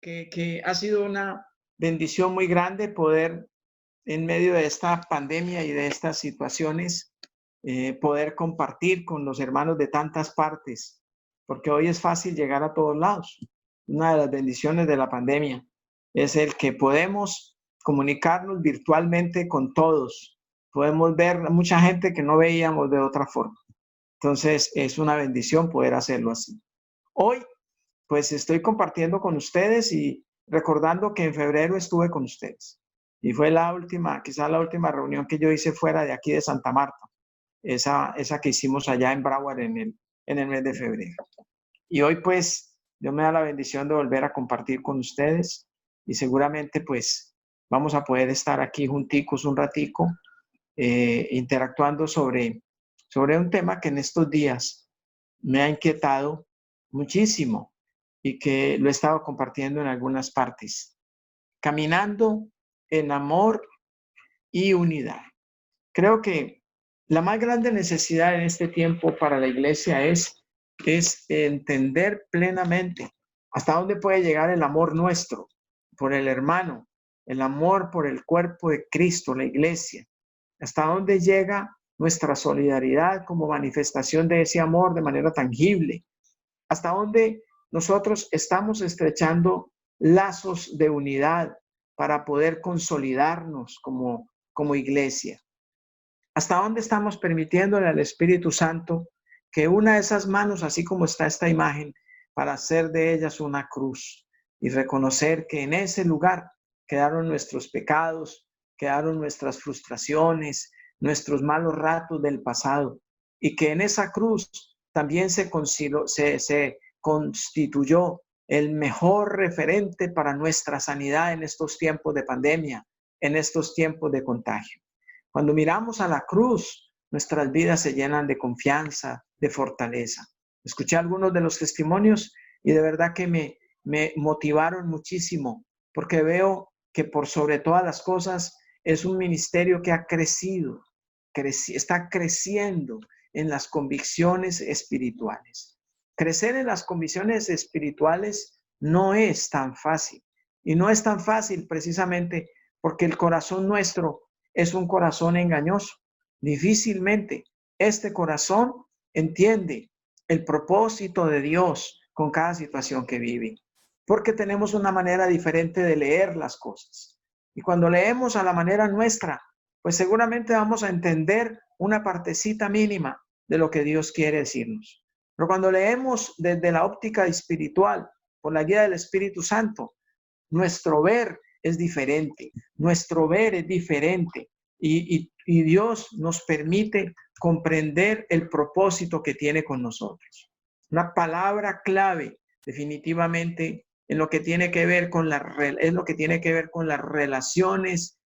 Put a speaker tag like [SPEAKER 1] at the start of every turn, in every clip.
[SPEAKER 1] que ha sido una bendición muy grande poder, en medio de esta pandemia y de estas situaciones, poder compartir con los hermanos de tantas partes, porque hoy es fácil llegar a todos lados. Una de las bendiciones de la pandemia es el que podemos comunicarnos virtualmente con todos. Podemos ver a mucha gente que no veíamos de otra forma. Entonces, es una bendición poder hacerlo así. Hoy, pues estoy compartiendo con ustedes y recordando que en febrero estuve con ustedes. Y fue la última, quizás la última reunión que yo hice fuera de aquí de Santa Marta. Esa que hicimos allá en Broward en el mes de febrero. Y hoy, pues, Dios me da la bendición de volver a compartir con ustedes y seguramente, pues, vamos a poder estar aquí junticos un ratico, interactuando sobre un tema que en estos días me ha inquietado muchísimo y que lo he estado compartiendo en algunas partes. Caminando en amor y unidad. Creo que la más grande necesidad en este tiempo para la iglesia es entender plenamente hasta dónde puede llegar el amor nuestro por el hermano, el amor por el cuerpo de Cristo, la iglesia, hasta dónde llega nuestra solidaridad como manifestación de ese amor de manera tangible, hasta dónde nosotros estamos estrechando lazos de unidad para poder consolidarnos como iglesia. ¿Hasta dónde estamos permitiéndole al Espíritu Santo que una de esas manos, así como está esta imagen, para hacer de ellas una cruz y reconocer que en ese lugar quedaron nuestros pecados, quedaron nuestras frustraciones, nuestros malos ratos del pasado, y que en esa cruz también se constituyó el mejor referente para nuestra sanidad en estos tiempos de pandemia, en estos tiempos de contagio? Cuando miramos a la cruz, nuestras vidas se llenan de confianza, de fortaleza. Escuché algunos de los testimonios y de verdad que me motivaron muchísimo, porque veo que por sobre todas las cosas es un ministerio que ha crecido, está creciendo en las convicciones espirituales. Crecer en las convicciones espirituales no es tan fácil, y no es tan fácil precisamente porque el corazón nuestro es un corazón engañoso. Difícilmente este corazón entiende el propósito de Dios con cada situación que vive, porque tenemos una manera diferente de leer las cosas. Y cuando leemos a la manera nuestra, pues seguramente vamos a entender una partecita mínima de lo que Dios quiere decirnos. Pero cuando leemos desde la óptica espiritual, por la guía del Espíritu Santo, nuestro ver es diferente, nuestro ver es diferente y Dios nos permite comprender el propósito que tiene con nosotros. Una palabra clave definitivamente en lo que tiene que ver con las relaciones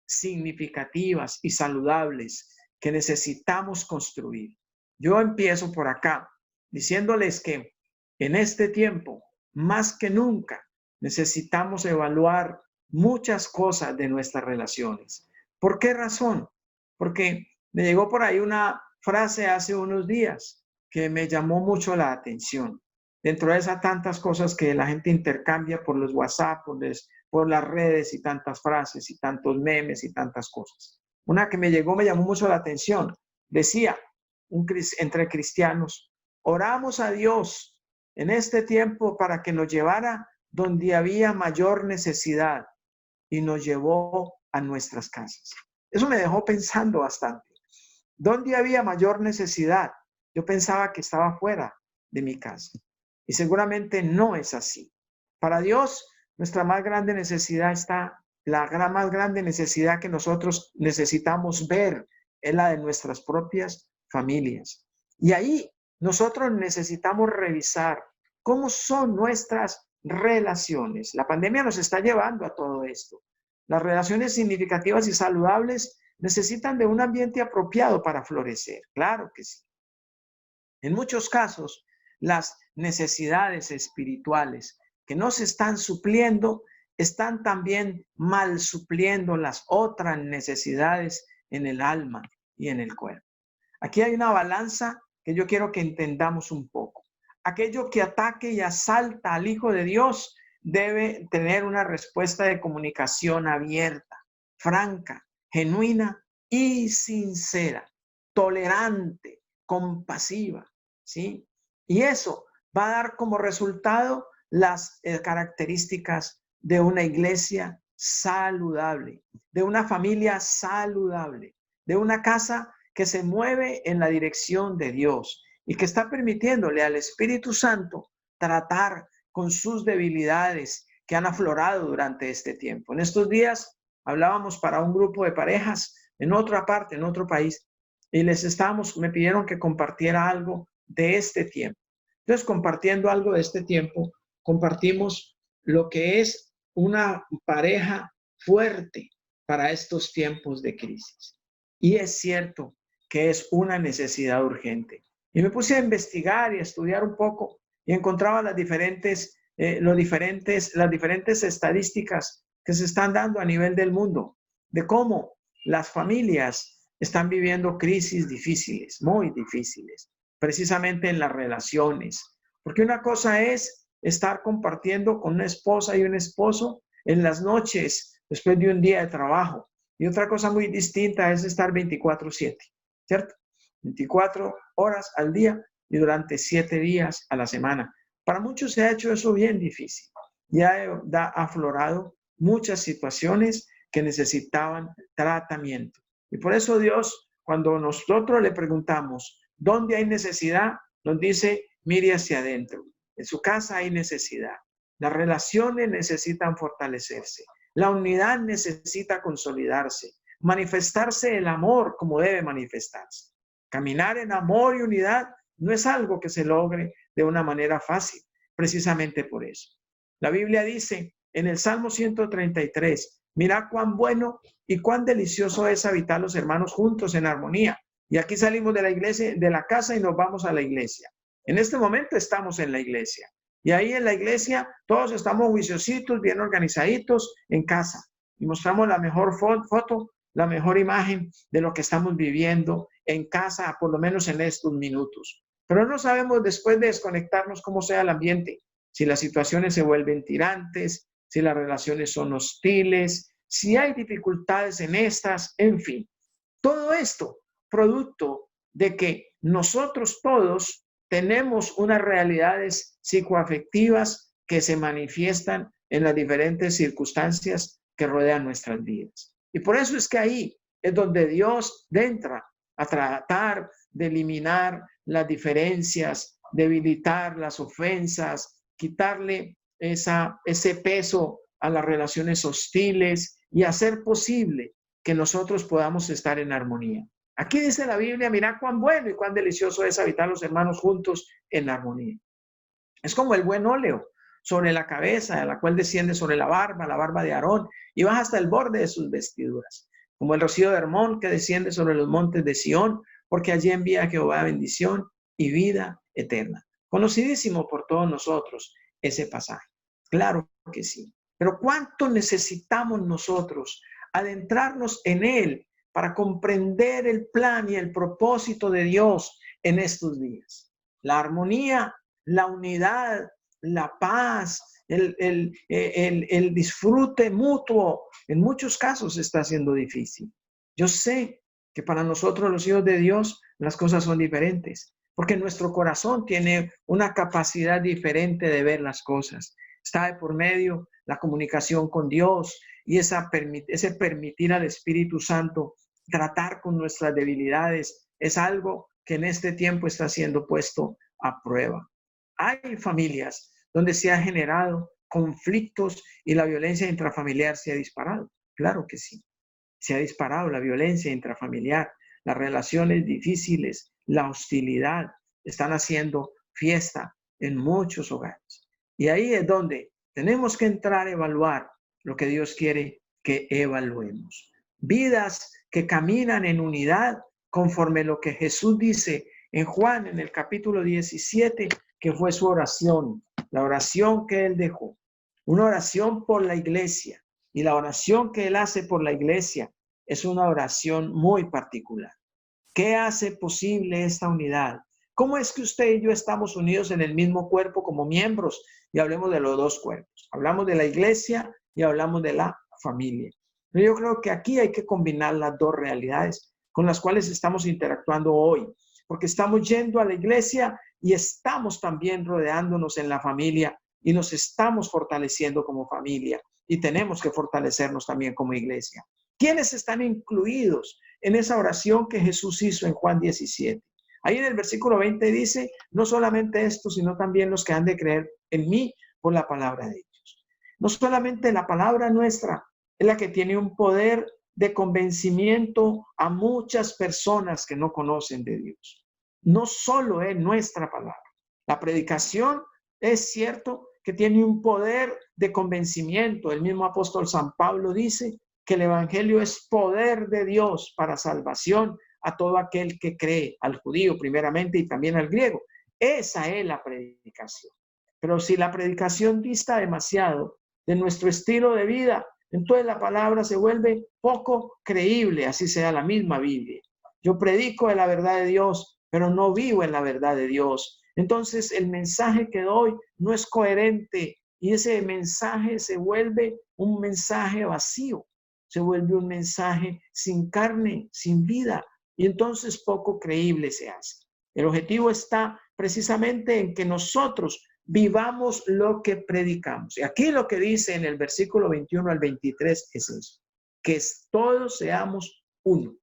[SPEAKER 1] significativas y saludables que necesitamos construir. Yo empiezo por acá diciéndoles que en este tiempo, más que nunca, necesitamos evaluar muchas cosas de nuestras relaciones. ¿Por qué razón? Porque me llegó por ahí una frase hace unos días que me llamó mucho la atención. Dentro de esas tantas cosas que la gente intercambia por los WhatsApp, por las redes y tantas frases y tantos memes y tantas cosas. Una que me llamó mucho la atención. Decía, entre cristianos, oramos a Dios en este tiempo para que nos llevara donde había mayor necesidad y nos llevó a nuestras casas. Eso me dejó pensando bastante. ¿Dónde había mayor necesidad? Yo pensaba que estaba fuera de mi casa y seguramente no es así. Para Dios, nuestra más grande necesidad más grande necesidad que nosotros necesitamos ver es la de nuestras propias familias. Y ahí nosotros necesitamos revisar cómo son nuestras relaciones. La pandemia nos está llevando a todo esto. Las relaciones significativas y saludables necesitan de un ambiente apropiado para florecer. Claro que sí. En muchos casos, las necesidades espirituales que no se están supliendo están también mal supliendo las otras necesidades en el alma y en el cuerpo. Aquí hay una balanza que yo quiero que entendamos un poco. Aquello que ataque y asalta al Hijo de Dios debe tener una respuesta de comunicación abierta, franca, genuina y sincera, tolerante, compasiva, ¿sí? Y eso va a dar como resultado las características de una iglesia saludable, de una familia saludable, de una casa que se mueve en la dirección de Dios y que está permitiéndole al Espíritu Santo tratar con sus debilidades que han aflorado durante este tiempo. En estos días hablábamos para un grupo de parejas en otra parte, en otro país, y me pidieron que compartiera algo de este tiempo. Entonces, compartiendo algo de este tiempo, compartimos lo que es una pareja fuerte para estos tiempos de crisis. Y es cierto que es una necesidad urgente. Y me puse a investigar y a estudiar un poco y encontraba las diferentes estadísticas que se están dando a nivel del mundo, de cómo las familias están viviendo crisis difíciles, muy difíciles, precisamente en las relaciones. Porque una cosa es estar compartiendo con una esposa y un esposo en las noches después de un día de trabajo. Y otra cosa muy distinta es estar 24/7, ¿cierto? 24 horas al día y durante 7 días a la semana. Para muchos se ha hecho eso bien difícil. Ya ha aflorado muchas situaciones que necesitaban tratamiento. Y por eso Dios, cuando nosotros le preguntamos, ¿dónde hay necesidad? Nos dice, mire hacia adentro. En su casa hay necesidad. Las relaciones necesitan fortalecerse. La unidad necesita consolidarse. Manifestarse el amor como debe manifestarse. Caminar en amor y unidad no es algo que se logre de una manera fácil, precisamente por eso. La Biblia dice en el Salmo 133, mira cuán bueno y cuán delicioso es habitar los hermanos juntos en armonía. Y aquí salimos de la iglesia, de la casa y nos vamos a la iglesia. En este momento estamos en la iglesia. Y ahí en la iglesia todos estamos juiciositos, bien organizaditos en casa. Y mostramos la mejor foto, la mejor imagen de lo que estamos viviendo en casa, por lo menos en estos minutos. Pero no sabemos después de desconectarnos cómo sea el ambiente, si las situaciones se vuelven tirantes, si las relaciones son hostiles, si hay dificultades en estas, en fin. Todo esto producto de que nosotros todos tenemos unas realidades psicoafectivas que se manifiestan en las diferentes circunstancias que rodean nuestras vidas. Y por eso es que ahí es donde Dios entra a tratar de eliminar las diferencias, debilitar las ofensas, quitarle ese peso a las relaciones hostiles y hacer posible que nosotros podamos estar en armonía. Aquí dice la Biblia, mira cuán bueno y cuán delicioso es habitar los hermanos juntos en armonía. Es como el buen óleo sobre la cabeza, la cual desciende sobre la barba de Aarón, y baja hasta el borde de sus vestiduras. Como el rocío de Hermón que desciende sobre los montes de Sión, porque allí envía Jehová bendición y vida eterna. Conocidísimo por todos nosotros ese pasaje. Claro que sí. Pero ¿cuánto necesitamos nosotros adentrarnos en él para comprender el plan y el propósito de Dios en estos días? La armonía, la unidad, la paz, el disfrute mutuo, en muchos casos está siendo difícil. Yo sé que para nosotros los hijos de Dios las cosas son diferentes, porque nuestro corazón tiene una capacidad diferente de ver las cosas. Está de por medio la comunicación con Dios y ese permitir al Espíritu Santo tratar con nuestras debilidades es algo que en este tiempo está siendo puesto a prueba. Hay familias donde se han generado conflictos y la violencia intrafamiliar se ha disparado. Claro que sí. Se ha disparado la violencia intrafamiliar, las relaciones difíciles, la hostilidad, están haciendo fiesta en muchos hogares. Y ahí es donde tenemos que entrar a evaluar lo que Dios quiere que evaluemos. Vidas que caminan en unidad conforme lo que Jesús dice en Juan, en el capítulo 17, que fue su oración, la oración que él dejó. Una oración por la iglesia. Y la oración que él hace por la iglesia es una oración muy particular. ¿Qué hace posible esta unidad? ¿Cómo es que usted y yo estamos unidos en el mismo cuerpo como miembros? Y hablemos de los dos cuerpos. Hablamos de la iglesia y hablamos de la familia. Pero yo creo que aquí hay que combinar las dos realidades con las cuales estamos interactuando hoy, porque estamos yendo a la iglesia y estamos también rodeándonos en la familia y nos estamos fortaleciendo como familia y tenemos que fortalecernos también como iglesia. ¿Quiénes están incluidos en esa oración que Jesús hizo en Juan 17? Ahí en el versículo 20 dice, no solamente esto, sino también los que han de creer en mí por la palabra de ellos. No solamente la palabra nuestra es la que tiene un poder de convencimiento a muchas personas que no conocen de Dios. No solo es nuestra palabra. La predicación es cierto que tiene un poder de convencimiento. El mismo apóstol San Pablo dice que el evangelio es poder de Dios para salvación a todo aquel que cree, al judío primeramente y también al griego. Esa es la predicación. Pero si la predicación dista demasiado de nuestro estilo de vida, entonces la palabra se vuelve poco creíble, así sea la misma Biblia. Yo predico de la verdad de Dios, pero no vivo en la verdad de Dios. Entonces el mensaje que doy no es coherente y ese mensaje se vuelve un mensaje vacío, se vuelve un mensaje sin carne, sin vida, y entonces poco creíble se hace. El objetivo está precisamente en que nosotros vivamos lo que predicamos. Y aquí lo que dice en el versículo 21 al 23 es eso, que todos seamos uno.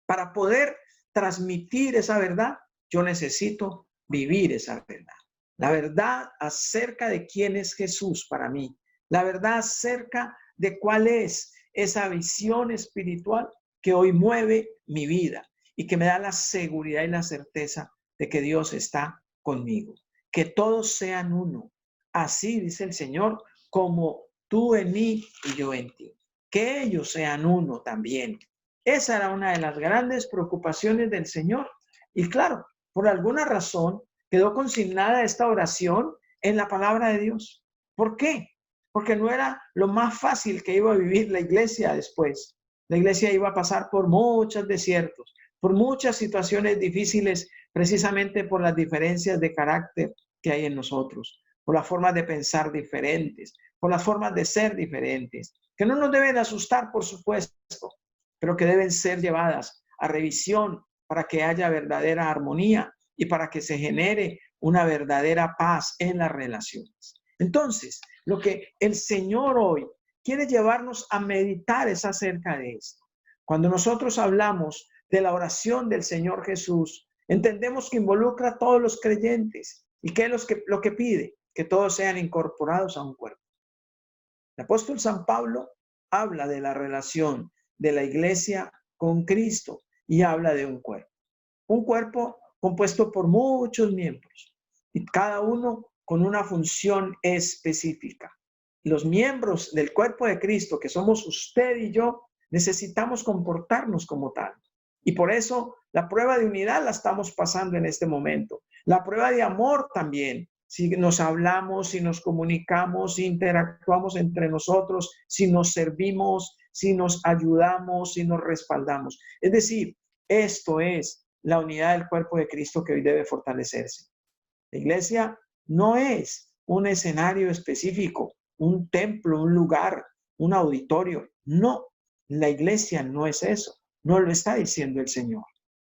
[SPEAKER 1] Para poder transmitir esa verdad, yo necesito vivir esa verdad. La verdad acerca de quién es Jesús para mí. La verdad acerca de cuál es esa visión espiritual que hoy mueve mi vida y que me da la seguridad y la certeza de que Dios está conmigo. Que todos sean uno. Así dice el Señor, como tú en mí y yo en ti. Que ellos sean uno también. Esa era una de las grandes preocupaciones del Señor. Y claro, por alguna razón quedó consignada esta oración en la palabra de Dios. ¿Por qué? Porque no era lo más fácil que iba a vivir la iglesia después. La iglesia iba a pasar por muchos desiertos, por muchas situaciones difíciles, precisamente por las diferencias de carácter que hay en nosotros, por las formas de pensar diferentes, por las formas de ser diferentes, que no nos deben asustar, por supuesto, pero que deben ser llevadas a revisión para que haya verdadera armonía y para que se genere una verdadera paz en las relaciones. Entonces, lo que el Señor hoy quiere llevarnos a meditar es acerca de esto. Cuando nosotros hablamos de la oración del Señor Jesús, entendemos que involucra a todos los creyentes. ¿Y qué es lo que pide? Que todos sean incorporados a un cuerpo. El apóstol San Pablo habla de la relación de la iglesia con Cristo y habla de un cuerpo compuesto por muchos miembros y cada uno con una función específica. Los miembros del cuerpo de Cristo, que somos usted y yo, necesitamos comportarnos como tal. Y por eso la prueba de unidad la estamos pasando en este momento. La prueba de amor también. Si nos hablamos, si nos comunicamos, si interactuamos entre nosotros, si nos servimos, si nos ayudamos, si nos respaldamos. Es decir, esto es la unidad del cuerpo de Cristo que hoy debe fortalecerse. La iglesia no es un escenario específico, un templo, un lugar, un auditorio. No, la iglesia no es eso. No lo está diciendo el Señor.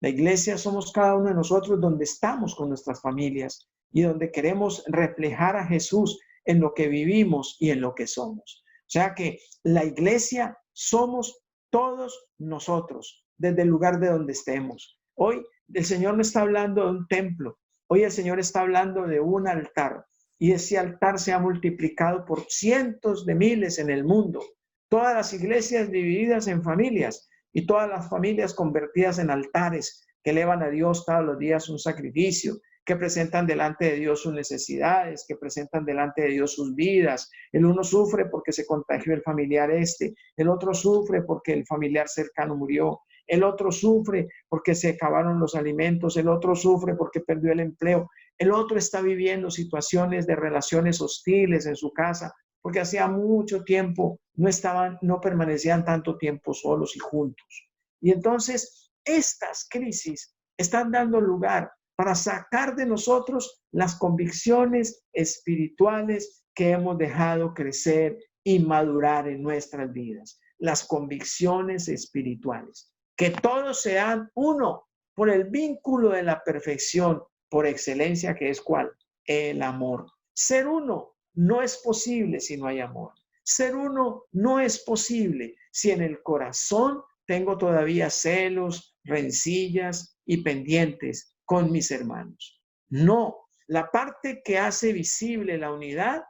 [SPEAKER 1] La iglesia somos cada uno de nosotros donde estamos con nuestras familias y donde queremos reflejar a Jesús en lo que vivimos y en lo que somos. O sea que la iglesia somos todos nosotros, desde el lugar de donde estemos. Hoy el Señor no está hablando de un templo. Hoy el Señor está hablando de un altar y ese altar se ha multiplicado por cientos de miles en el mundo. Todas las iglesias divididas en familias y todas las familias convertidas en altares que elevan a Dios todos los días un sacrificio, que presentan delante de Dios sus necesidades, que presentan delante de Dios sus vidas. El uno sufre porque se contagió el familiar el otro sufre porque el familiar cercano murió, el otro sufre porque se acabaron los alimentos, el otro sufre porque perdió el empleo, el otro está viviendo situaciones de relaciones hostiles en su casa porque hacía mucho tiempo no permanecían tanto tiempo solos y juntos. Y entonces estas crisis están dando lugar para sacar de nosotros las convicciones espirituales que hemos dejado crecer y madurar en nuestras vidas. Las convicciones espirituales. Que todos sean uno por el vínculo de la perfección por excelencia, que es ¿cuál? El amor. Ser uno no es posible si no hay amor. Ser uno no es posible si en el corazón tengo todavía celos, rencillas y pendientes con mis hermanos. No, la parte que hace visible la unidad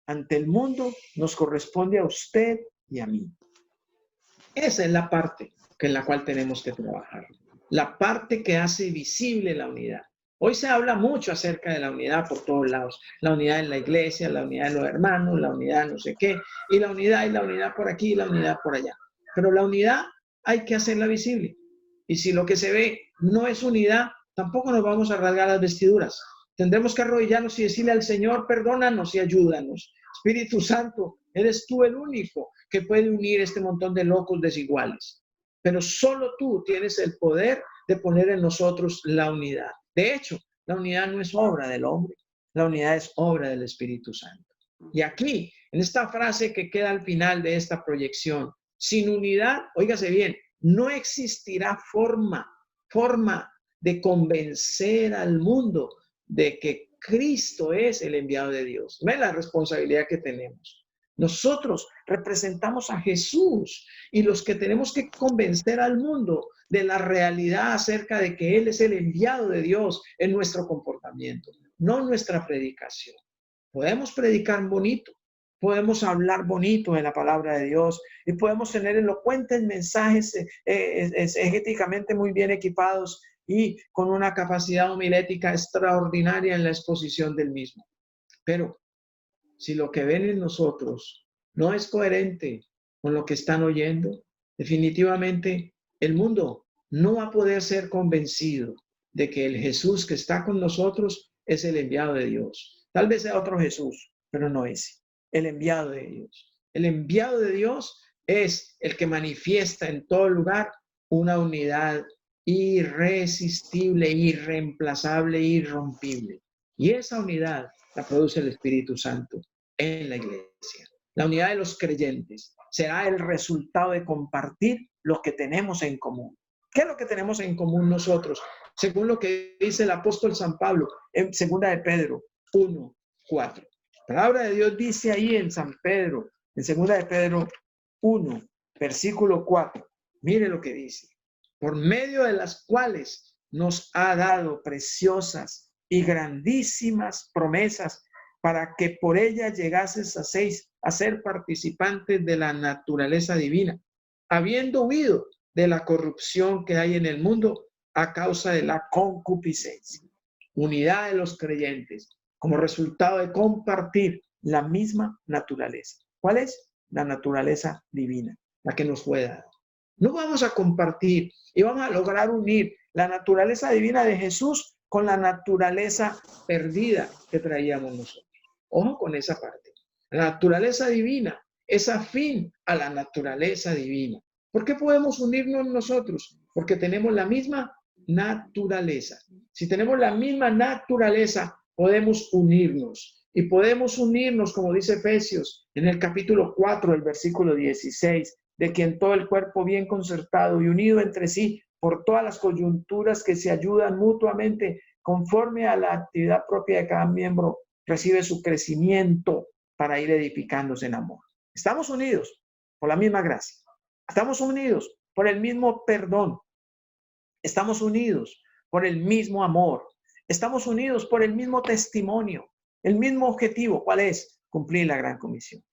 [SPEAKER 1] ante el mundo nos corresponde a usted y a mí. Esa es la parte en la cual tenemos que trabajar. La parte que hace visible la unidad. Hoy se habla mucho acerca de la unidad por todos lados. La unidad en la iglesia, la unidad de los hermanos, la unidad no sé qué, y la unidad por aquí y la unidad por allá. Pero la unidad hay que hacerla visible. Y si lo que se ve no es unidad, tampoco nos vamos a rasgar las vestiduras. Tendremos que arrodillarnos y decirle al Señor, perdónanos y ayúdanos. Espíritu Santo, eres tú el único que puede unir este montón de locos desiguales. Pero solo tú tienes el poder de poner en nosotros la unidad. De hecho, la unidad no es obra del hombre, la unidad es obra del Espíritu Santo. Y aquí, en esta frase que queda al final de esta proyección, sin unidad, óigase bien, no existirá forma de convencer al mundo de que Cristo es el enviado de Dios. Ve la responsabilidad que tenemos. Nosotros representamos a Jesús y los que tenemos que convencer al mundo de la realidad acerca de que Él es el enviado de Dios en nuestro comportamiento, no en nuestra predicación. Podemos predicar bonito, podemos hablar bonito de la palabra de Dios y podemos tener elocuentes mensajes exegéticamente muy bien equipados y con una capacidad homilética extraordinaria en la exposición del mismo. Pero si lo que ven en nosotros no es coherente con lo que están oyendo, definitivamente el mundo no va a poder ser convencido de que el Jesús que está con nosotros es el enviado de Dios. Tal vez sea otro Jesús, pero no ese, el enviado de Dios. El enviado de Dios es el que manifiesta en todo lugar una unidad irresistible, irreemplazable, irrompible. Y esa unidad la produce el Espíritu Santo en la iglesia. La unidad de los creyentes será el resultado de compartir lo que tenemos en común. ¿Qué es lo que tenemos en común nosotros? Según lo que dice el apóstol San Pablo en 2 de Pedro 1:4. La palabra de Dios dice ahí en San Pedro, en 2 de Pedro 1, versículo 4. Mire lo que dice. Por medio de las cuales nos ha dado preciosas y grandísimas promesas para que por ella llegases a ser participantes de la naturaleza divina, habiendo huido de la corrupción que hay en el mundo a causa de la concupiscencia. Unidad de los creyentes como resultado de compartir la misma naturaleza. ¿Cuál es? La naturaleza divina, la que nos fue dada. No vamos a compartir y vamos a lograr unir la naturaleza divina de Jesús con la naturaleza perdida que traíamos nosotros. Ojo con esa parte. La naturaleza divina es afín a la naturaleza divina. ¿Por qué podemos unirnos nosotros? Porque tenemos la misma naturaleza. Si tenemos la misma naturaleza, podemos unirnos. Y podemos unirnos, como dice Efesios, en el capítulo 4, el versículo 16, de que en todo el cuerpo bien concertado y unido entre sí por todas las coyunturas que se ayudan mutuamente conforme a la actividad propia de cada miembro, recibe su crecimiento para ir edificándose en amor. Estamos unidos por la misma gracia. Estamos unidos por el mismo perdón. Estamos unidos por el mismo amor. Estamos unidos por el mismo testimonio. El mismo objetivo, ¿cuál es? Cumplir la gran comisión.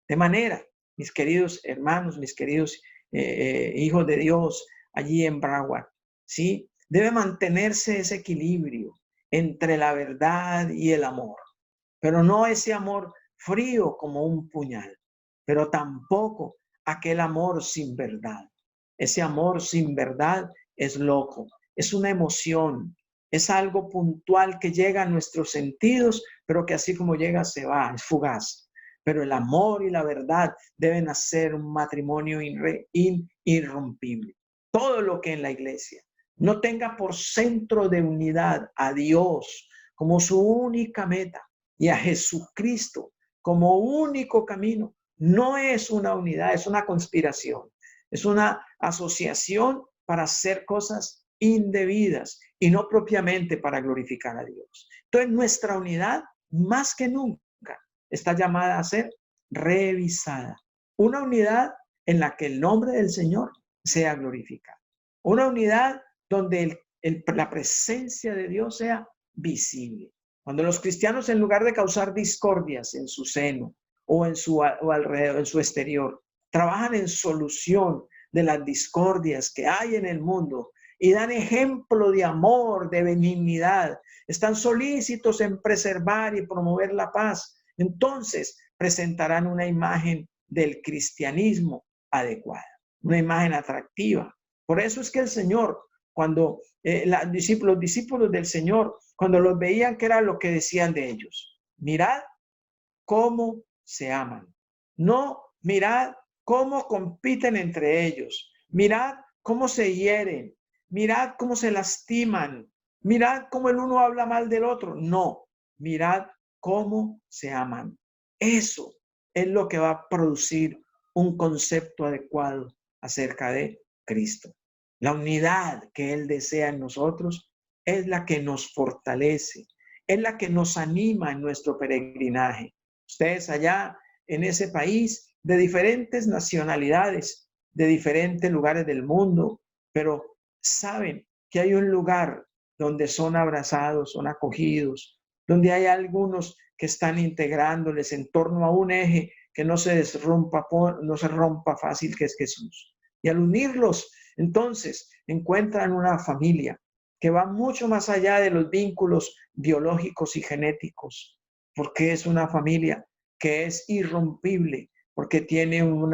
[SPEAKER 1] De manera, mis queridos hermanos, mis queridos hijos de Dios allí en Broward, ¿sí? Debe mantenerse ese equilibrio entre la verdad y el amor. Pero no ese amor frío como un puñal, pero tampoco aquel amor sin verdad. Ese amor sin verdad es loco, es una emoción, es algo puntual que llega a nuestros sentidos, pero que así como llega se va, es fugaz. Pero el amor y la verdad deben hacer un matrimonio irrompible. Todo lo que en la iglesia no tenga por centro de unidad a Dios como su única meta y a Jesucristo como único camino, no es una unidad, es una conspiración, es una asociación para hacer cosas indebidas y no propiamente para glorificar a Dios. Entonces, nuestra unidad, más que nunca, está llamada a ser revisada. Una unidad en la que el nombre del Señor sea glorificado. Una unidad donde la presencia de Dios sea visible. Cuando los cristianos, en lugar de causar discordias en su seno o en su o alrededor, en su exterior, trabajan en solución de las discordias que hay en el mundo y dan ejemplo de amor, de benignidad, están solícitos en preservar y promover la paz, entonces presentarán una imagen del cristianismo adecuada, una imagen atractiva. Por eso es que el Señor, cuando los discípulos del Señor, cuando los veían, ¿qué era lo que decían de ellos? Mirad cómo se aman. No, mirad cómo compiten entre ellos. Mirad cómo se hieren. Mirad cómo se lastiman. Mirad cómo el uno habla mal del otro. No, mirad cómo se aman. Eso es lo que va a producir un concepto adecuado acerca de Cristo. La unidad que Él desea en nosotros es la que nos fortalece, es la que nos anima en nuestro peregrinaje. Ustedes allá en ese país de diferentes nacionalidades, de diferentes lugares del mundo, pero saben que hay un lugar donde son abrazados, son acogidos, donde hay algunos que están integrándoles en torno a un eje que no se rompa fácil, que es Jesús. Y al unirlos, entonces encuentran una familia que va mucho más allá de los vínculos biológicos y genéticos, porque es una familia que es irrompible, porque tiene un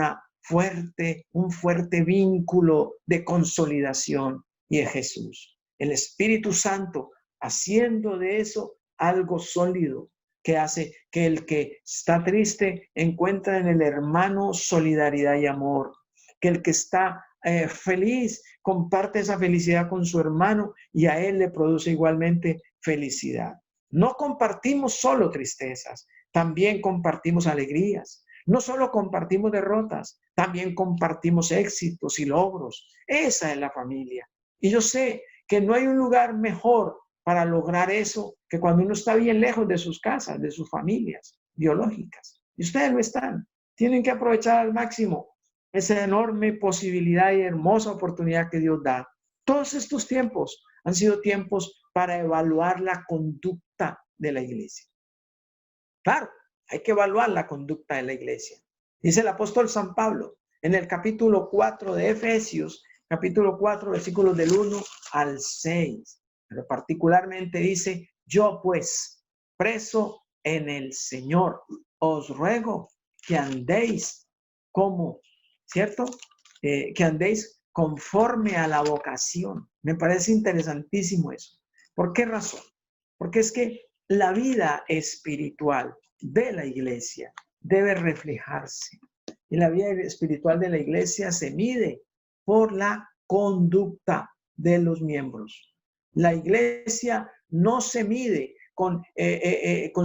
[SPEAKER 1] fuerte vínculo de consolidación y es Jesús. El Espíritu Santo haciendo de eso algo sólido, que hace que el que está triste encuentra en el hermano solidaridad y amor, que el que está feliz comparte esa felicidad con su hermano y a él le produce igualmente felicidad. No compartimos solo tristezas, también compartimos alegrías. No solo compartimos derrotas, también compartimos éxitos y logros. Esa es la familia. Y yo sé que no hay un lugar mejor para lograr eso que cuando uno está bien lejos de sus casas, de sus familias biológicas. Y ustedes lo están. Tienen que aprovechar al máximo esa enorme posibilidad y hermosa oportunidad que Dios da. Todos estos tiempos han sido tiempos para evaluar la conducta de la iglesia. Claro, hay que evaluar la conducta de la iglesia. Dice el apóstol San Pablo en el capítulo 4 de Efesios, capítulo 4, versículos del 1 al 6. Pero particularmente dice, yo pues, preso en el Señor, os ruego que andéis como, ¿cierto? Que andéis conforme a la vocación. Me parece interesantísimo eso. ¿Por qué razón? Porque es que la vida espiritual de la iglesia debe reflejarse. Y la vida espiritual de la iglesia se mide por la conducta de los miembros. La iglesia no se mide con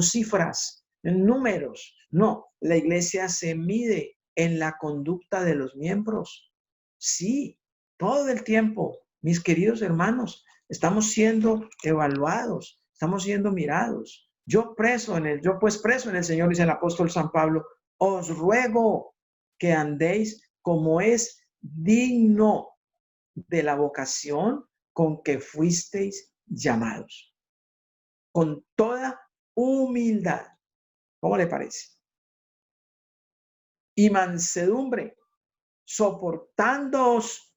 [SPEAKER 1] cifras, en números. No, la iglesia se mide en la conducta de los miembros. Sí, todo el tiempo, mis queridos hermanos, estamos siendo evaluados, estamos siendo mirados. Yo pues preso en el Señor, dice el apóstol San Pablo, os ruego que andéis como es digno de la vocación con que fuisteis llamados. Con toda humildad. ¿Cómo le parece? Y mansedumbre, soportándoos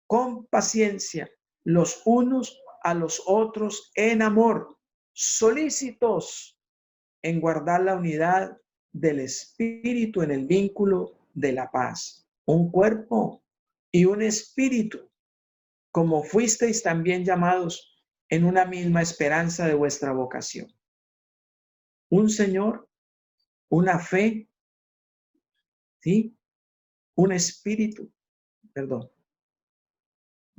[SPEAKER 1] con paciencia los unos a los otros en amor, solícitos en guardar la unidad del espíritu en el vínculo de la paz. Un cuerpo y un espíritu, como fuisteis también llamados en una misma esperanza de vuestra vocación. Un Señor, una fe, ¿sí? Un espíritu, perdón.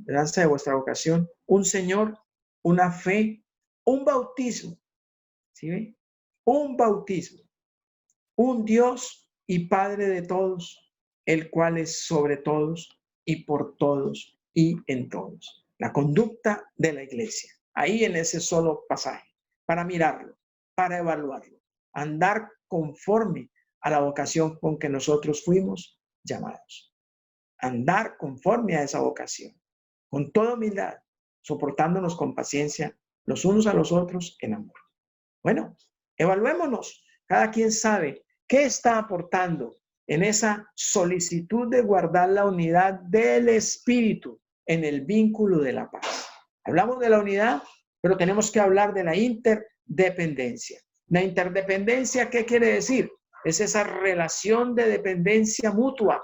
[SPEAKER 1] esperanza de vuestra vocación, un Señor, una fe, un bautismo, ¿sí ven? Un bautismo, un Dios y Padre de todos, el cual es sobre todos y por todos y en todos. La conducta de la iglesia, ahí en ese solo pasaje, para mirarlo, para evaluarlo, andar conforme a la vocación con que nosotros fuimos llamados. Andar conforme a esa vocación, con toda humildad, soportándonos con paciencia los unos a los otros en amor. Bueno, evaluémonos. Cada quien sabe qué está aportando en esa solicitud de guardar la unidad del espíritu en el vínculo de la paz. Hablamos de la unidad, pero tenemos que hablar de la interdependencia. La interdependencia, ¿qué quiere decir? Es esa relación de dependencia mutua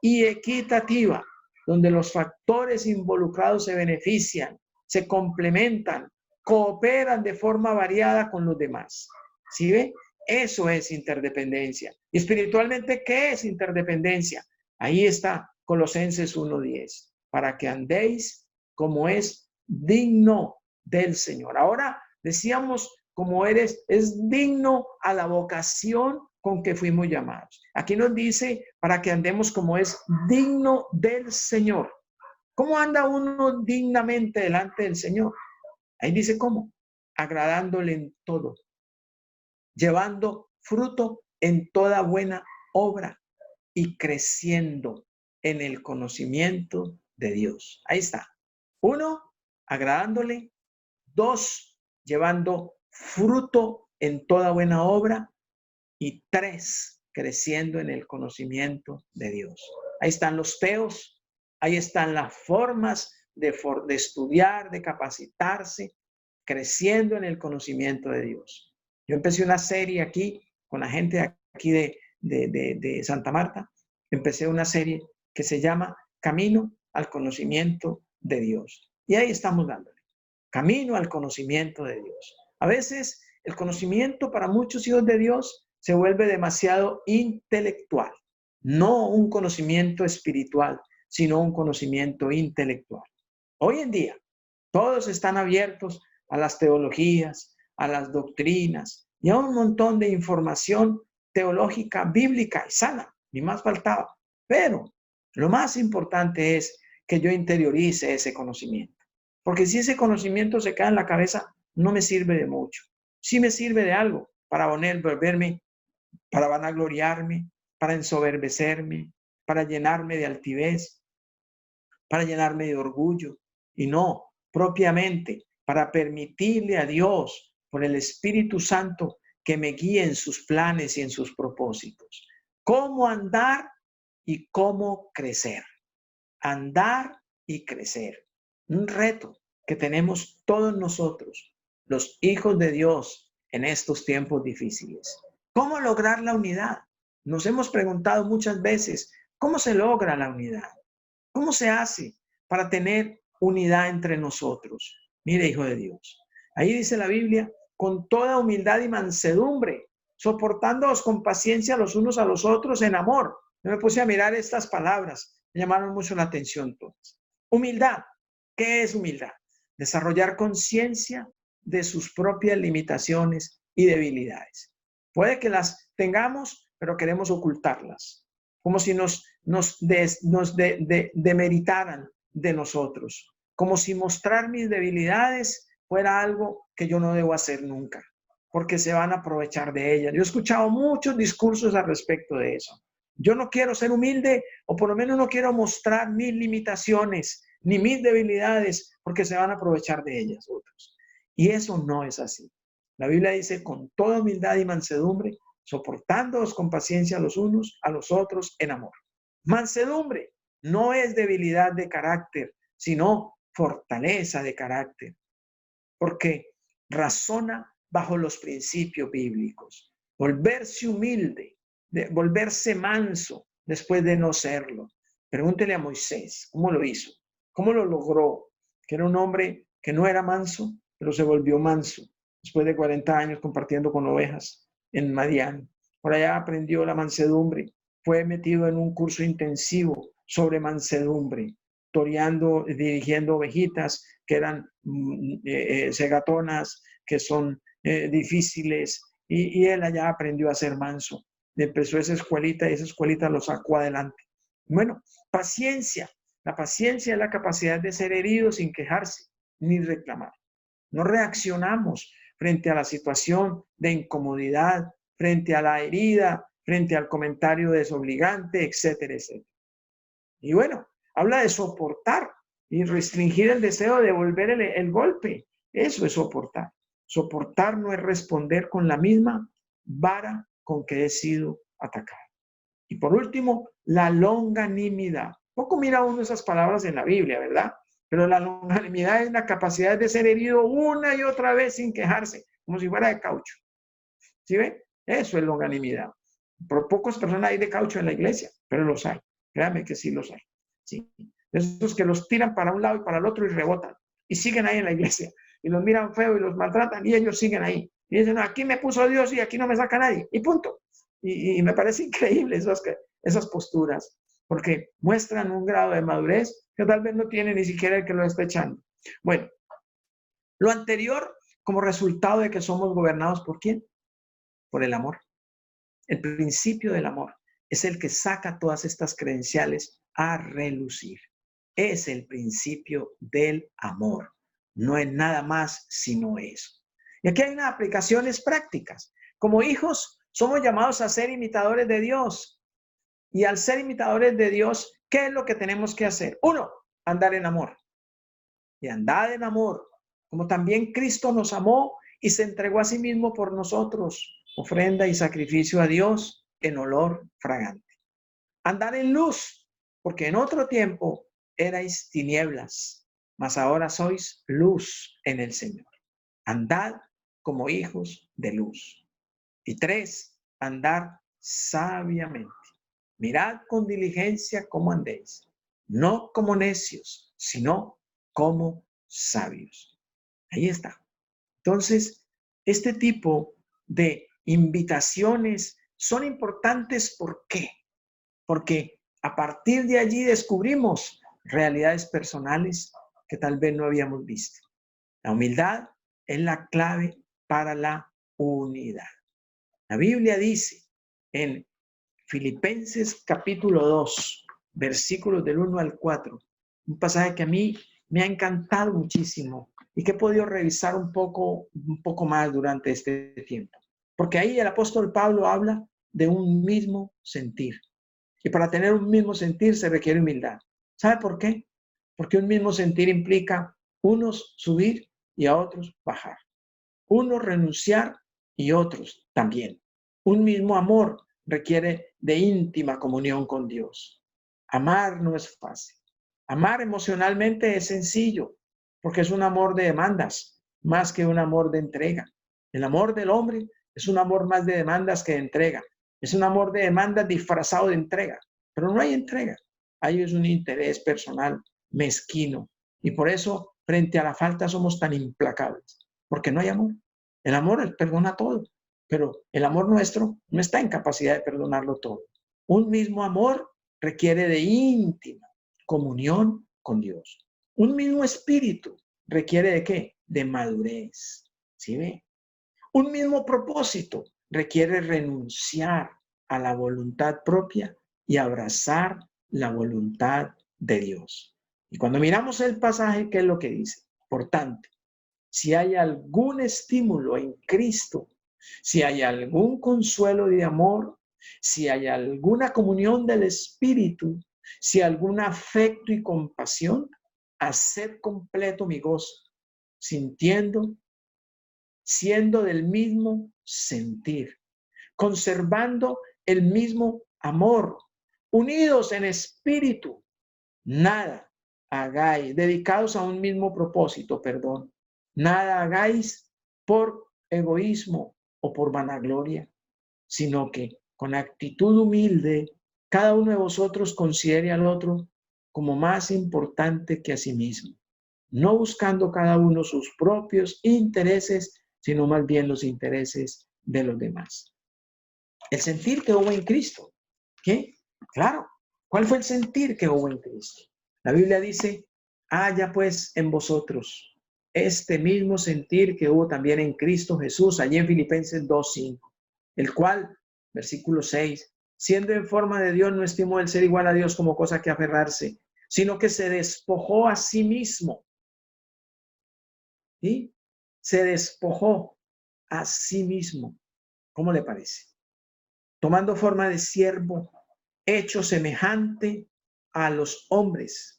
[SPEAKER 1] y equitativa, donde los factores involucrados se benefician, se complementan, cooperan de forma variada con los demás. ¿Sí ve? Eso es interdependencia. Y espiritualmente, ¿qué es interdependencia? Ahí está Colosenses 1:10, para que andéis como es digno del Señor. Ahora decíamos, como eres, es digno a la vocación con que fuimos llamados. Aquí nos dice para que andemos como es digno del Señor. ¿Cómo anda uno dignamente delante del Señor? Ahí dice cómo, agradándole en todo, llevando fruto en toda buena obra y creciendo en el conocimiento de Dios. Ahí está. 1, agradándole. 2, llevando fruto en toda buena obra. Y 3, creciendo en el conocimiento de Dios. Ahí están los teos, ahí están las formas de estudiar, de capacitarse, creciendo en el conocimiento de Dios. Yo empecé una serie aquí con la gente aquí de Santa Marta. Empecé una serie que se llama Camino al conocimiento de Dios. Y ahí estamos dándole. Camino al conocimiento de Dios. A veces el conocimiento para muchos hijos de Dios se vuelve demasiado intelectual. No un conocimiento espiritual, sino un conocimiento intelectual. Hoy en día, todos están abiertos a las teologías, a las doctrinas y a un montón de información teológica, bíblica y sana, ni más faltaba. Pero lo más importante es que yo interiorice ese conocimiento. Porque si ese conocimiento se queda en la cabeza, no me sirve de mucho. Sí me sirve de algo para volverme, para vanagloriarme, para ensoberbecerme, para llenarme de altivez, para llenarme de orgullo. Y no, propiamente, para permitirle a Dios, por el Espíritu Santo, que me guíe en sus planes y en sus propósitos. Cómo andar y cómo crecer. Andar y crecer. Un reto que tenemos todos nosotros, los hijos de Dios, en estos tiempos difíciles. ¿Cómo lograr la unidad? Nos hemos preguntado muchas veces, ¿cómo se logra la unidad? ¿Cómo se hace para tener unidad entre nosotros? Mire, hijo de Dios. Ahí dice la Biblia, con toda humildad y mansedumbre, soportándoos con paciencia los unos a los otros en amor. Yo me puse a mirar estas palabras, me llamaron mucho la atención todas. Humildad. ¿Qué es humildad? Desarrollar conciencia de sus propias limitaciones y debilidades. Puede que las tengamos, pero queremos ocultarlas, como si nos demeritaran de nosotros, como si mostrar mis debilidades fuera algo que yo no debo hacer nunca, porque se van a aprovechar de ellas. Yo he escuchado muchos discursos al respecto de eso. Yo no quiero ser humilde, o por lo menos no quiero mostrar mis limitaciones ni mis debilidades, porque se van a aprovechar de ellas otros. Y eso no es así. La Biblia dice, con toda humildad y mansedumbre, soportándoos con paciencia los unos a los otros en amor. Mansedumbre no es debilidad de carácter, sino fortaleza de carácter, porque razona bajo los principios bíblicos. Volverse humilde, volverse manso después de no serlo. Pregúntele a Moisés, ¿cómo lo hizo? ¿Cómo lo logró? Que era un hombre que no era manso, pero se volvió manso después de 40 años compartiendo con ovejas en Madián. Por allá aprendió la mansedumbre, fue metido en un curso intensivo sobre mansedumbre. toreando, dirigiendo ovejitas que eran segatonas, que son difíciles, y él allá aprendió a ser manso. Empezó esa escuelita y esa escuelita lo sacó adelante. Bueno, paciencia. La paciencia es la capacidad de ser herido sin quejarse ni reclamar. No reaccionamos frente a la situación de incomodidad, frente a la herida, frente al comentario desobligante, etcétera, etcétera. Y bueno, habla de soportar y restringir el deseo de devolver el golpe. Eso es soportar. Soportar no es responder con la misma vara con que he sido atacado. Y por último, la longanimidad. Poco mira uno esas palabras en la Biblia, ¿verdad? Pero la longanimidad es la capacidad de ser herido una y otra vez sin quejarse, como si fuera de caucho. ¿Sí ven? Eso es longanimidad. Por pocas personas hay de caucho en la iglesia, pero los hay. Créanme que sí los hay. ¿Sí? Esos que los tiran para un lado y para el otro y rebotan. Y siguen ahí en la iglesia. Y los miran feo y los maltratan y ellos siguen ahí. Y dicen, no, aquí me puso Dios y aquí no me saca nadie. Y punto. Y me parece increíble esas posturas, porque muestran un grado de madurez que tal vez no tiene ni siquiera el que lo está echando. Bueno, lo anterior como resultado de que somos gobernados ¿por quién? Por el amor. El principio del amor es el que saca todas estas credenciales a relucir. Es el principio del amor. No es nada más sino eso. Y aquí hay unas aplicaciones prácticas. Como hijos, somos llamados a ser imitadores de Dios. Y al ser imitadores de Dios, ¿qué es lo que tenemos que hacer? Uno, andar en amor. Y andar en amor, como también Cristo nos amó y se entregó a sí mismo por nosotros, ofrenda y sacrificio a Dios en olor fragante. Andar en luz, porque en otro tiempo erais tinieblas, mas ahora sois luz en el Señor. Andad como hijos de luz. Y 3, andar sabiamente. Mirad con diligencia cómo andéis, no como necios, sino como sabios. Ahí está. Entonces, este tipo de invitaciones son importantes. ¿Por qué? Porque a partir de allí descubrimos realidades personales que tal vez no habíamos visto. La humildad es la clave para la unidad. La Biblia dice en Filipenses capítulo 2, versículos del 1 al 4, un pasaje que a mí me ha encantado muchísimo y que he podido revisar un poco más durante este tiempo. Porque ahí el apóstol Pablo habla de un mismo sentir. Y para tener un mismo sentir se requiere humildad. ¿Sabe por qué? Porque un mismo sentir implica unos subir y a otros bajar. Unos renunciar y otros también. Un mismo amor requiere de íntima comunión con Dios. Amar no es fácil. Amar emocionalmente es sencillo, porque es un amor de demandas, más que un amor de entrega. El amor del hombre es un amor más de demandas que de entrega. Es un amor de demandas disfrazado de entrega, pero no hay entrega. Ahí es un interés personal mezquino. Y por eso, frente a la falta, somos tan implacables, porque no hay amor. El amor perdona todo, pero el amor nuestro no está en capacidad de perdonarlo todo. Un mismo amor requiere de íntima comunión con Dios. Un mismo espíritu requiere de ¿qué? De madurez. ¿Sí ve? Un mismo propósito requiere renunciar a la voluntad propia y abrazar la voluntad de Dios. Y cuando miramos el pasaje, ¿qué es lo que dice? Por tanto, si hay algún estímulo en Cristo, si hay algún consuelo de amor, si hay alguna comunión del Espíritu, si algún afecto y compasión, haced completo mi gozo, sintiendo, siendo del mismo sentir, conservando el mismo amor, unidos en espíritu, nada hagáis, dedicados a un mismo propósito, perdón. Nada hagáis por egoísmo o por vanagloria, sino que con actitud humilde, cada uno de vosotros considere al otro como más importante que a sí mismo, no buscando cada uno sus propios intereses, sino más bien los intereses de los demás. El sentir que hubo en Cristo. ¿Qué? Claro. ¿Cuál fue el sentir que hubo en Cristo? La Biblia dice, haya pues en vosotros este mismo sentir que hubo también en Cristo Jesús, allí en Filipenses 2:5, el cual, versículo 6, siendo en forma de Dios, no estimó el ser igual a Dios como cosa que aferrarse, sino que se despojó a sí mismo. ¿Sí? Se despojó a sí mismo. ¿Cómo le parece? Tomando forma de siervo, hecho semejante a los hombres.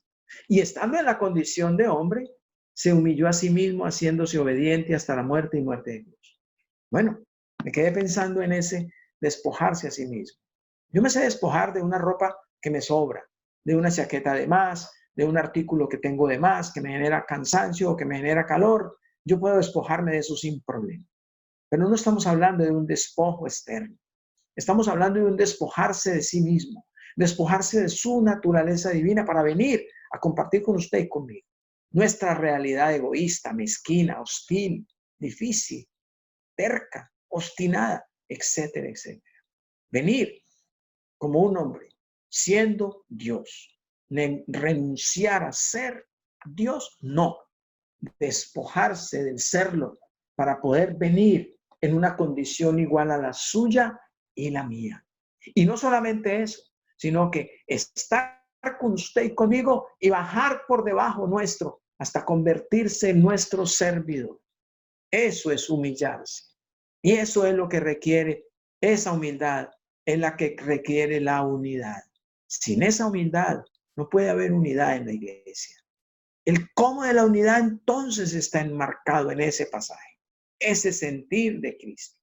[SPEAKER 1] Y estando en la condición de hombre, se humilló a sí mismo, haciéndose obediente hasta la muerte y muerte de cruz. Bueno, me quedé pensando en ese despojarse a sí mismo. Yo me sé despojar de una ropa que me sobra, de una chaqueta de más, de un artículo que tengo de más, que me genera cansancio o que me genera calor. Yo puedo despojarme de eso sin problema. Pero no estamos hablando de un despojo externo. Estamos hablando de un despojarse de sí mismo, despojarse de su naturaleza divina para venir a compartir con usted y conmigo nuestra realidad egoísta, mezquina, hostil, difícil, terca, obstinada, etcétera, etcétera. Venir como un hombre, siendo Dios. Renunciar a ser Dios, no. Despojarse del serlo para poder venir en una condición igual a la suya y la mía. Y no solamente eso, sino que estar con usted y conmigo y bajar por debajo nuestro hasta convertirse en nuestro servidor. Eso es humillarse. Y eso es lo que requiere esa humildad, es la que requiere la unidad. Sin esa humildad no puede haber unidad en la iglesia. El cómo de la unidad entonces está enmarcado en ese pasaje, ese sentir de Cristo,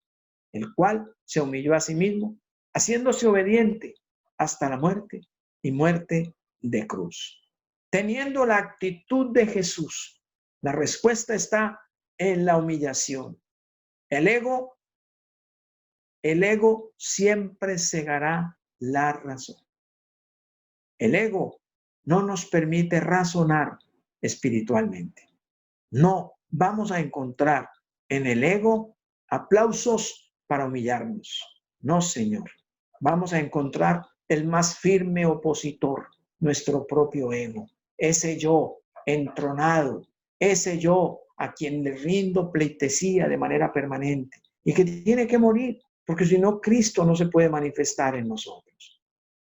[SPEAKER 1] el cual se humilló a sí mismo, haciéndose obediente hasta la muerte y muerte de cruz. Teniendo la actitud de Jesús, la respuesta está en la humillación. El ego siempre cegará la razón. El ego no nos permite razonar espiritualmente. No vamos a encontrar en el ego aplausos para humillarnos. No, Señor. Vamos a encontrar el más firme opositor, nuestro propio ego. Ese yo entronado, ese yo a quien le rindo pleitesía de manera permanente y que tiene que morir, porque si no, Cristo no se puede manifestar en nosotros.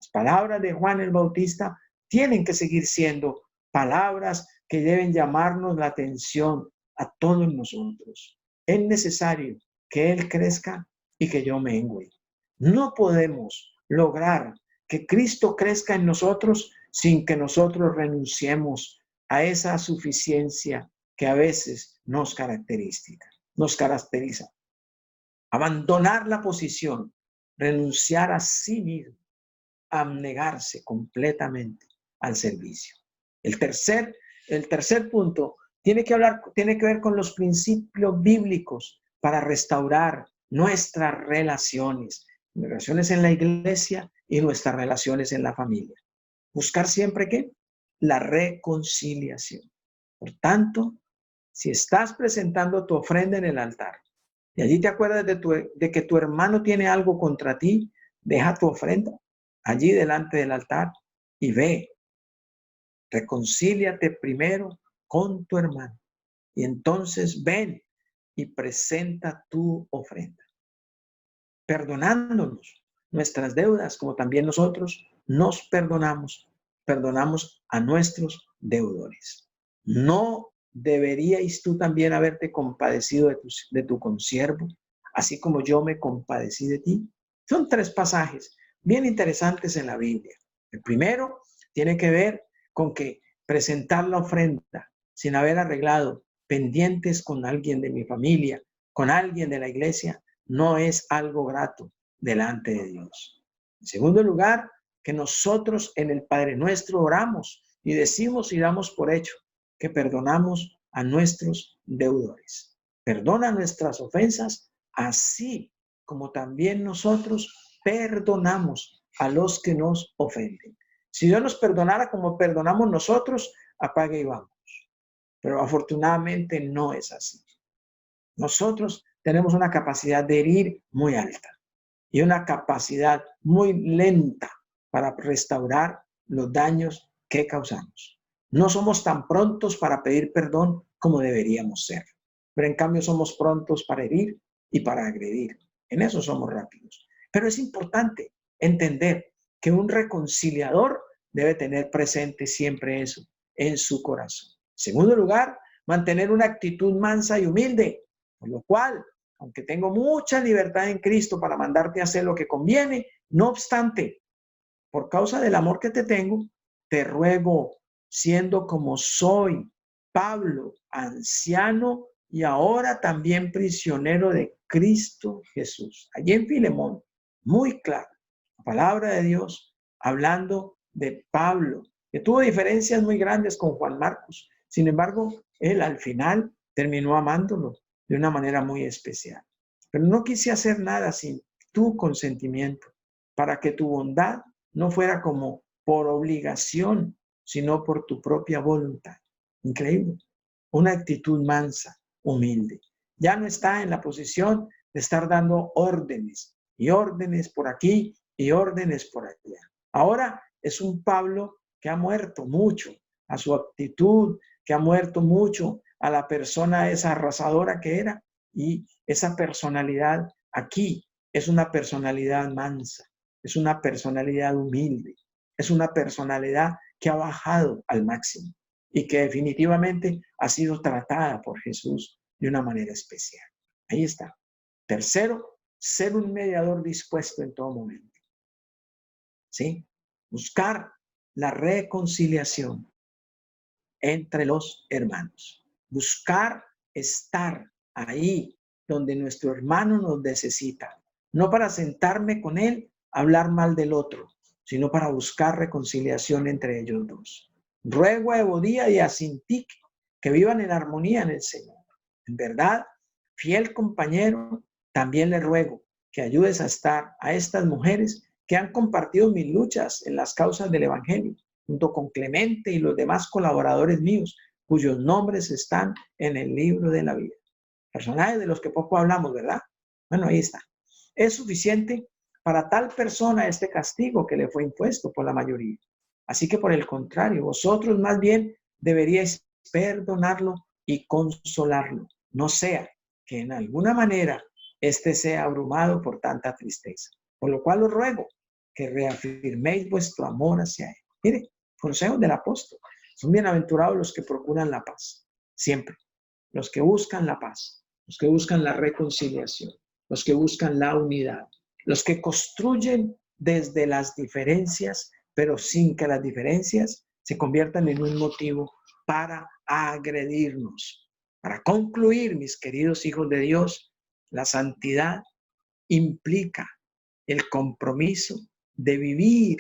[SPEAKER 1] Las palabras de Juan el Bautista tienen que seguir siendo palabras que deben llamarnos la atención a todos nosotros. Es necesario que Él crezca y que yo mengüe. No podemos lograr que Cristo crezca en nosotros sin que nosotros renunciemos a esa suficiencia que a veces nos caracteriza. Abandonar la posición, renunciar a sí mismo, abnegarse completamente al servicio. El tercer punto tiene que ver con los principios bíblicos para restaurar nuestras relaciones en la iglesia y nuestras relaciones en la familia. Buscar siempre ¿qué? La reconciliación. Por tanto, si estás presentando tu ofrenda en el altar y allí te acuerdas de que tu hermano tiene algo contra ti, deja tu ofrenda allí delante del altar y ve, reconcíliate primero con tu hermano y entonces ven y presenta tu ofrenda, perdonándonos nuestras deudas como también nosotros nos perdonamos a nuestros deudores. ¿No deberíais tú también haberte compadecido de tu consiervo, así como yo me compadecí de ti? Son 3 pasajes bien interesantes en la Biblia. El primero tiene que ver con que presentar la ofrenda sin haber arreglado pendientes con alguien de mi familia, con alguien de la iglesia, no es algo grato delante de Dios. En segundo lugar, que nosotros en el Padre Nuestro oramos y decimos y damos por hecho que perdonamos a nuestros deudores. Perdona nuestras ofensas, así como también nosotros perdonamos a los que nos ofenden. Si Dios nos perdonara como perdonamos nosotros, apague y vamos. Pero afortunadamente no es así. Nosotros tenemos una capacidad de herir muy alta y una capacidad muy lenta para restaurar los daños que causamos. No somos tan prontos para pedir perdón como deberíamos ser, pero en cambio somos prontos para herir y para agredir. En eso somos rápidos. Pero es importante entender que un reconciliador debe tener presente siempre eso en su corazón. En segundo lugar, mantener una actitud mansa y humilde, por lo cual, aunque tengo mucha libertad en Cristo para mandarte a hacer lo que conviene, no obstante, por causa del amor que te tengo, te ruego, siendo como soy, Pablo, anciano y ahora también prisionero de Cristo Jesús. Allí en Filemón, muy claro, la palabra de Dios hablando de Pablo, que tuvo diferencias muy grandes con Juan Marcos. Sin embargo, él al final terminó amándolo de una manera muy especial. Pero no quise hacer nada sin tu consentimiento, para que tu bondad no fuera como por obligación, sino por tu propia voluntad. Increíble. Una actitud mansa, humilde. Ya no está en la posición de estar dando órdenes y órdenes por aquí y órdenes por allá. Ahora es un Pablo que ha muerto mucho a su actitud, que ha muerto mucho a la persona esa arrasadora que era, y esa personalidad aquí es una personalidad mansa, es una personalidad humilde, es una personalidad que ha bajado al máximo y que definitivamente ha sido tratada por Jesús de una manera especial. Ahí está. Tercero, ser un mediador dispuesto en todo momento. ¿Sí? Buscar la reconciliación entre los hermanos. Buscar estar ahí donde nuestro hermano nos necesita. No para sentarme con él a hablar mal del otro, sino para buscar reconciliación entre ellos dos. Ruego a Evodía y a Sintique que vivan en armonía en el Señor. En verdad, fiel compañero, también le ruego que ayudes a estar a estas mujeres que han compartido mis luchas en las causas del Evangelio, junto con Clemente y los demás colaboradores míos, cuyos nombres están en el libro de la vida. Personajes de los que poco hablamos, ¿verdad? Bueno, ahí está. Es suficiente para tal persona este castigo que le fue impuesto por la mayoría. Así que por el contrario, vosotros más bien deberíais perdonarlo y consolarlo. No sea que en alguna manera éste sea abrumado por tanta tristeza. Por lo cual os ruego que reafirméis vuestro amor hacia él. Mire, consejo del apóstol. Son bienaventurados los que procuran la paz. Siempre. Los que buscan la paz. Los que buscan la reconciliación. Los que buscan la unidad. Los que construyen desde las diferencias, pero sin que las diferencias se conviertan en un motivo para agredirnos. Para concluir, mis queridos hijos de Dios, la santidad implica el compromiso de vivir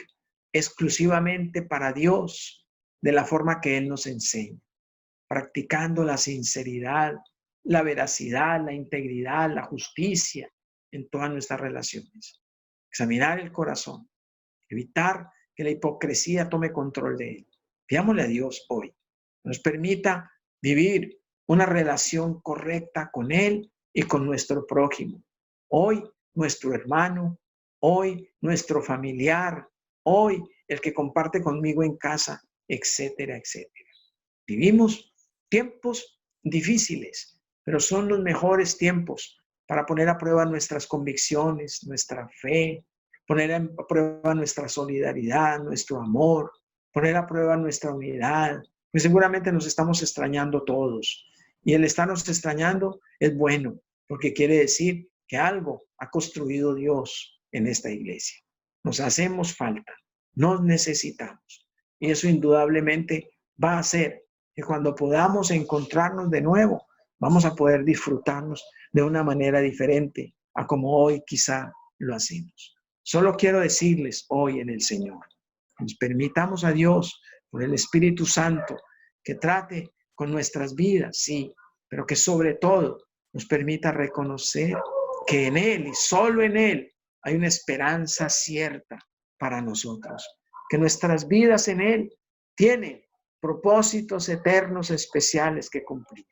[SPEAKER 1] exclusivamente para Dios de la forma que Él nos enseña, practicando la sinceridad, la veracidad, la integridad, la justicia en todas nuestras relaciones. Examinar el corazón, evitar que la hipocresía tome control de él. Pidámosle a Dios hoy que nos permita vivir una relación correcta con Él y con nuestro prójimo. Hoy nuestro hermano, hoy nuestro familiar, hoy el que comparte conmigo en casa, etcétera, etcétera. Vivimos tiempos difíciles, pero son los mejores tiempos para poner a prueba nuestras convicciones, nuestra fe, poner a prueba nuestra solidaridad, nuestro amor, poner a prueba nuestra unidad, pues seguramente nos estamos extrañando todos. Y el estarnos extrañando es bueno, porque quiere decir que algo ha construido Dios en esta iglesia. Nos hacemos falta, nos necesitamos. Y eso indudablemente va a hacer que cuando podamos encontrarnos de nuevo, vamos a poder disfrutarnos de una manera diferente a como hoy quizá lo hacemos. Solo quiero decirles hoy en el Señor, nos permitamos a Dios por el Espíritu Santo que trate con nuestras vidas, sí, pero que sobre todo nos permita reconocer que en Él y solo en Él hay una esperanza cierta para nosotros, que nuestras vidas en Él tienen propósitos eternos especiales que cumplir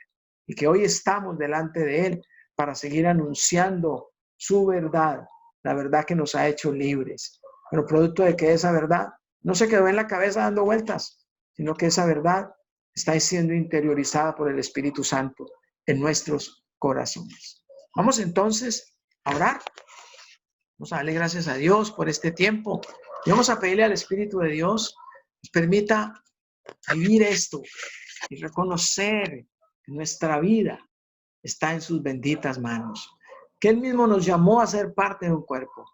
[SPEAKER 1] y que hoy estamos delante de Él para seguir anunciando su verdad, la verdad que nos ha hecho libres, pero producto de que esa verdad no se quedó en la cabeza dando vueltas, sino que esa verdad está siendo interiorizada por el Espíritu Santo en nuestros corazones. Vamos entonces a orar. Vamos a darle gracias a Dios por este tiempo y vamos a pedirle al Espíritu de Dios que nos permita vivir esto y reconocer que nuestra vida está en sus benditas manos, que Él mismo nos llamó a ser parte de un cuerpo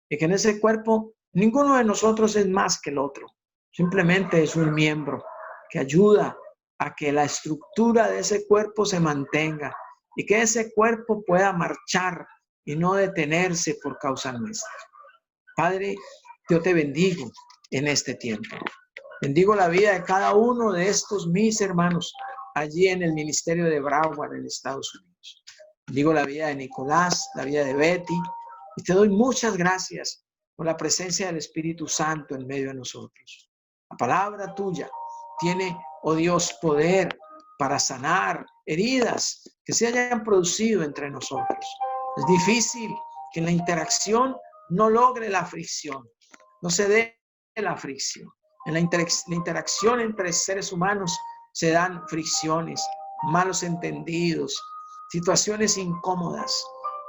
[SPEAKER 1] y que en ese cuerpo ninguno de nosotros es más que el otro, simplemente es un miembro que ayuda a que la estructura de ese cuerpo se mantenga y que ese cuerpo pueda marchar y no detenerse por causa nuestra. Padre, yo te bendigo en este tiempo. Bendigo la vida de cada uno de estos mis hermanos allí en el ministerio de Broward en Estados Unidos. Bendigo la vida de Nicolás, la vida de Betty, y te doy muchas gracias por la presencia del Espíritu Santo en medio de nosotros. La palabra tuya tiene, oh Dios, poder para sanar heridas que se hayan producido entre nosotros. Es difícil que en la interacción no logre la fricción, no se dé la fricción. En la interacción entre seres humanos se dan fricciones, malos entendidos, situaciones incómodas,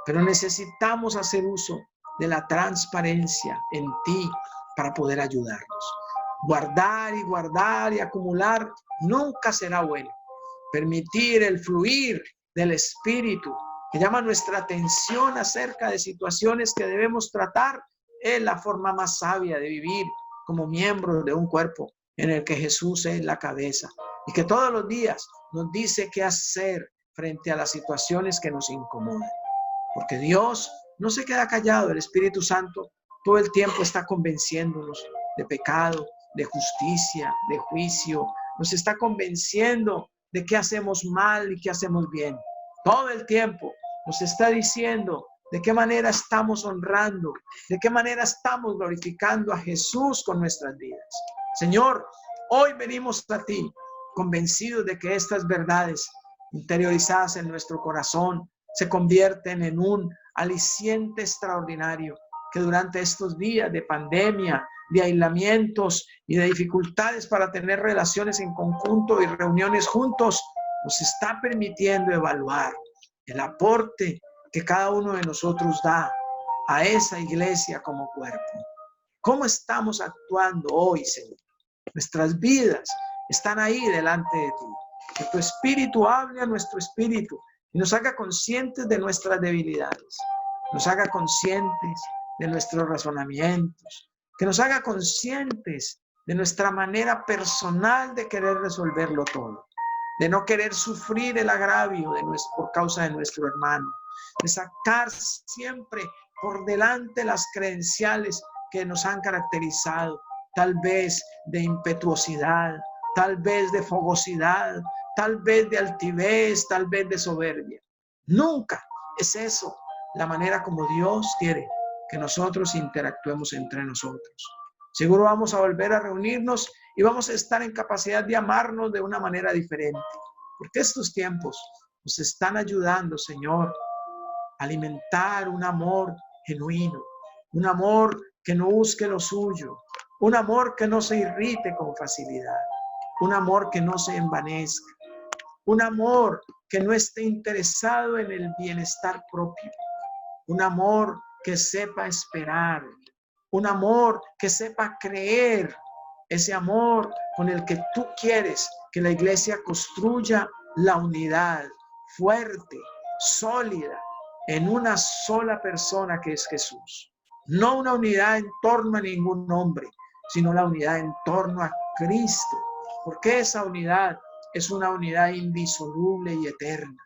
[SPEAKER 1] pero necesitamos hacer uso de la transparencia en ti para poder ayudarnos. Guardar y acumular nunca será bueno. Permitir el fluir del Espíritu que llama nuestra atención acerca de situaciones que debemos tratar es la forma más sabia de vivir como miembros de un cuerpo en el que Jesús es la cabeza y que todos los días nos dice qué hacer frente a las situaciones que nos incomodan. Porque Dios no se queda callado, el Espíritu Santo todo el tiempo está convenciéndonos de pecado, de justicia, de juicio, nos está convenciendo de qué hacemos mal y qué hacemos bien. Todo el tiempo nos está diciendo de qué manera estamos honrando, de qué manera estamos glorificando a Jesús con nuestras vidas. Señor, hoy venimos a ti convencidos de que estas verdades interiorizadas en nuestro corazón se convierten en un aliciente extraordinario que durante estos días de pandemia, de aislamientos y de dificultades para tener relaciones en conjunto y reuniones juntos, nos está permitiendo evaluar el aporte que cada uno de nosotros da a esa iglesia como cuerpo. ¿Cómo estamos actuando hoy, Señor? Nuestras vidas están ahí delante de ti. Que tu Espíritu hable a nuestro espíritu y nos haga conscientes de nuestras debilidades, nos haga conscientes de nuestros razonamientos, que nos haga conscientes de nuestra manera personal de querer resolverlo todo, de no querer sufrir el agravio por causa de nuestro hermano, de sacar siempre por delante las credenciales que nos han caracterizado, tal vez de impetuosidad, tal vez de fogosidad, tal vez de altivez, tal vez de soberbia. Nunca es eso la manera como Dios quiere que nosotros interactuemos entre nosotros. Seguro vamos a volver a reunirnos y vamos a estar en capacidad de amarnos de una manera diferente. Porque estos tiempos nos están ayudando, Señor, a alimentar un amor genuino, un amor que no busque lo suyo, un amor que no se irrite con facilidad, un amor que no se envanezca, un amor que no esté interesado en el bienestar propio, un amor que sepa esperar, un amor que sepa creer, ese amor con el que tú quieres que la iglesia construya la unidad fuerte, sólida, en una sola persona que es Jesús. No una unidad en torno a ningún hombre, sino la unidad en torno a Cristo, porque esa unidad es una unidad indisoluble y eterna.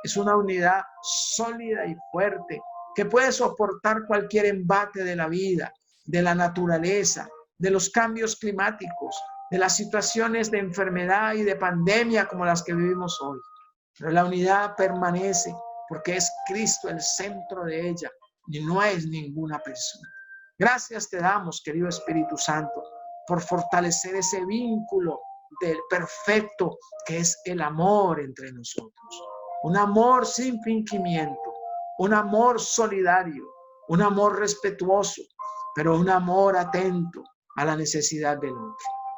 [SPEAKER 1] Es una unidad sólida y fuerte que puede soportar cualquier embate de la vida, de la naturaleza, de los cambios climáticos, de las situaciones de enfermedad y de pandemia como las que vivimos hoy. Pero la unidad permanece porque es Cristo el centro de ella y no es ninguna persona. Gracias te damos, querido Espíritu Santo, por fortalecer ese vínculo del perfecto que es el amor entre nosotros. Un amor sin fingimiento, un amor solidario, un amor respetuoso, pero un amor atento a la necesidad del otro.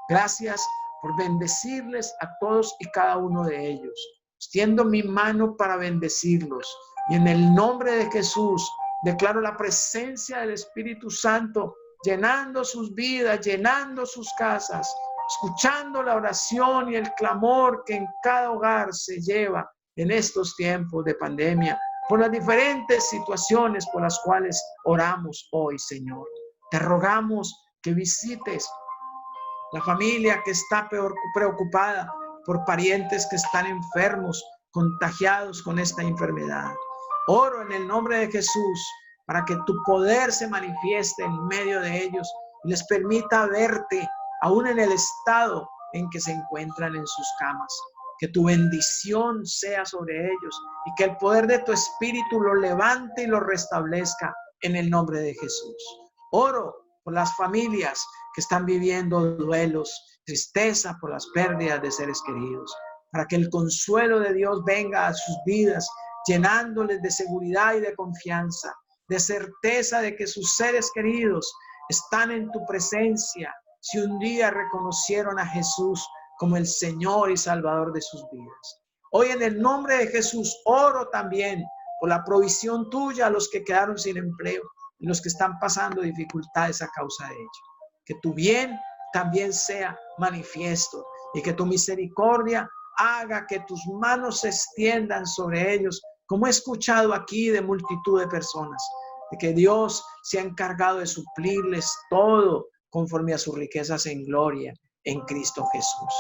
[SPEAKER 1] Gracias por bendecirles a todos y cada uno de ellos. Extiendo mi mano para bendecirlos. Y en el nombre de Jesús, declaro la presencia del Espíritu Santo llenando sus vidas, llenando sus casas, escuchando la oración y el clamor que en cada hogar se lleva en estos tiempos de pandemia, por las diferentes situaciones por las cuales oramos hoy, Señor. Te rogamos que visites la familia que está preocupada por parientes que están enfermos, contagiados con esta enfermedad. Oro en el nombre de Jesús para que tu poder se manifieste en medio de ellos y les permita verte aún en el estado en que se encuentran en sus camas. Que tu bendición sea sobre ellos y que el poder de tu espíritu los levante y los restablezca en el nombre de Jesús. Oro por las familias que están viviendo duelos, tristeza por las pérdidas de seres queridos, para que el consuelo de Dios venga a sus vidas, llenándoles de seguridad y de confianza, de certeza de que sus seres queridos están en tu presencia, si un día reconocieron a Jesús como el Señor y Salvador de sus vidas. Hoy en el nombre de Jesús oro también por la provisión tuya a los que quedaron sin empleo y los que están pasando dificultades a causa de ello. Que tu bien también sea manifiesto y que tu misericordia haga que tus manos se extiendan sobre ellos, como he escuchado aquí de multitud de personas, de que Dios se ha encargado de suplirles todo conforme a sus riquezas en gloria en Cristo Jesús.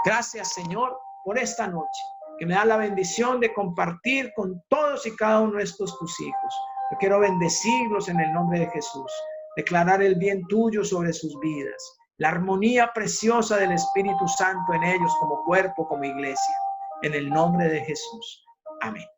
[SPEAKER 1] Gracias, Señor, por esta noche, que me da la bendición de compartir con todos y cada uno de estos tus hijos. Yo quiero bendecirlos en el nombre de Jesús, declarar el bien tuyo sobre sus vidas, la armonía preciosa del Espíritu Santo en ellos como cuerpo, como iglesia, en el nombre de Jesús. Amén.